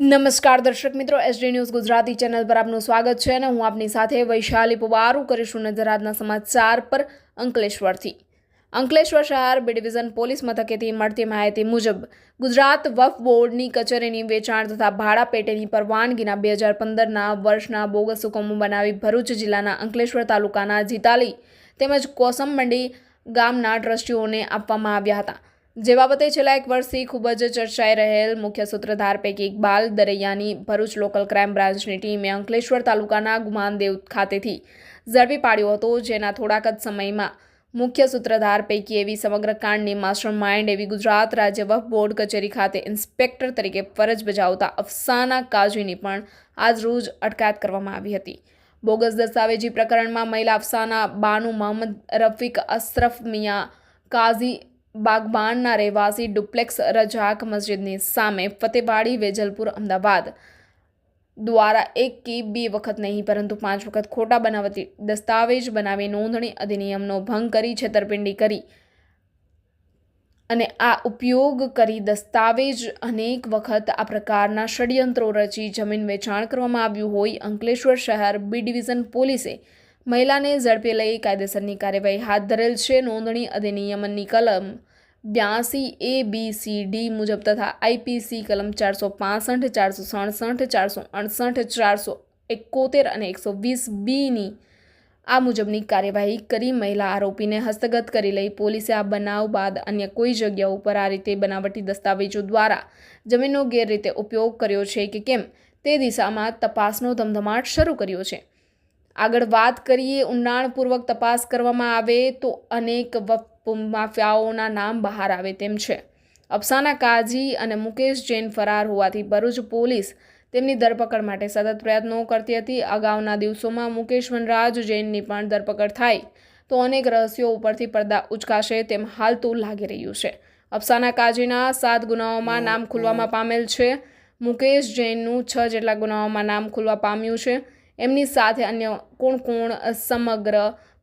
નમસ્કાર દર્શક મિત્રો, એસડી ન્યૂઝ ગુજરાતી ચેનલ પર આપનું સ્વાગત છે અને હું આપની સાથે વૈશાલી પુવારુ કરીશું નજર આજના સમાચાર પર અંકલેશ્વરથી। અંકલેશ્વર શહેર બી ડિવિઝન પોલીસ મથકેથી મળતી માહિતી મુજબ ગુજરાત વક્ફ બોર્ડની કચેરીની વેચાણ તથા ભાડા પેટેની પરવાનગીના 2015ના વર્ષના બોગસ હુકમો બનાવી ભરૂચ જિલ્લાના અંકલેશ્વર તાલુકાના જીતાલી તેમજ કોસમમંડી ગામના ટ્રસ્ટીઓને આપવામાં આવ્યા હતા। જે બાબતે છેલ્લા એક વર્ષથી ખૂબ જ ચર્ચાઈ રહેલ મુખ્ય સૂત્રધાર પૈકી ઇકબાલ દરૈયાની ભરૂચ લોકલ ક્રાઇમ બ્રાન્ચની ટીમે અંકલેશ્વર તાલુકાના ગુમાનદેવ ખાતેથી ઝડપી પાડ્યો હતો। જેના થોડાક જ સમયમાં મુખ્ય સૂત્રધાર પૈકી એવી સમગ્ર કાંડની માસ્ટર માઇન્ડ એવી ગુજરાત રાજ્ય વક્ફ બોર્ડ કચેરી ખાતે ઇન્સ્પેક્ટર તરીકે ફરજ બજાવતા અફસાના કાઝીની પણ આજરોજ અટકાયત કરવામાં આવી હતી। બોગસ દસ્તાવેજી પ્રકરણમાં મહિલા અફસાના બાનુ મોહમ્મદ રફીક અશરફ મિયા કાઝી બાગબાનના રહેવાસી ડુપ્લેક્સ રજાક મસ્જિદની સામે ફતેવાડી વેજલપુર અમદાવાદ દ્વારા એક કે બે વખત નહીં પરંતુ 5 વખત ખોટા બનાવટી દસ્તાવેજ બનાવી નોંધણી અધિનિયમનો ભંગ કરી છેતરપિંડી કરી અને આ ઉપયોગ કરી દસ્તાવેજ અનેક વખત આ પ્રકારના ષડયંત્રો રચી જમીન વેચાણ કરવામાં આવ્યું હોય અંકલેશ્વર શહેર બી ડિવિઝન પોલીસે મહિલાને ઝડપી લઈ કાયદેસરની કાર્યવાહી હાથ ધરેલ છે। નોંધણી અધિનિયમની કલમ 82A-B-C-D મુજબ તથા આઈપીસી કલમ 465, 467, 468, 471 અને 120B આ મુજબની કાર્યવાહી કરી મહિલા આરોપીને હસ્તગત કરી લઈ પોલીસે આ બનાવ બાદ અન્ય કોઈ જગ્યા ઉપર આ રીતે બનાવટી દસ્તાવેજો દ્વારા જમીનનો ગેરરીતે ઉપયોગ કર્યો છે કે કેમ તે દિશામાં તપાસનો ધમધમાટ શરૂ કર્યો છે। આગળ વાત કરીએ, ઊંડાણપૂર્વક તપાસ કરવામાં આવે તો અનેક વક્ફ માફિયાઓના નામ બહાર આવે તેમ છે। અફસાના કાઝી અને મુકેશ જૈન ફરાર હોવાથી ભરૂચ પોલીસ તેમની ધરપકડ માટે સતત પ્રયત્નો કરતી હતી। અગાઉના દિવસોમાં મુકેશ વનરાજ જૈનની પણ ધરપકડ થાય તો અનેક રહસ્યો ઉપરથી પડદા ઉચકાશે તેમ હાલ તો લાગી રહ્યું છે। અફસાના કાઝીના 7 ગુનાઓમાં નામ ખુલવામાં પામેલ છે। મુકેશ જૈનનું 6 જેટલા ગુનાઓમાં નામ ખુલવા પામ્યું છે। એમની સાથે અન્ય કોણ સમગ્ર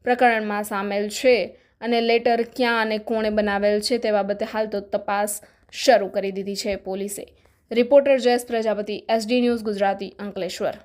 પ્રકરણમાં સામેલ છે અને લેટર ક્યાં અને કોણે બનાવેલ છે તે બાબતે હાલ તો તપાસ શરૂ કરી દીધી છે પોલીસે। Reporter Jayesh Prajapati, SD news Gujarati, Ankleshwar.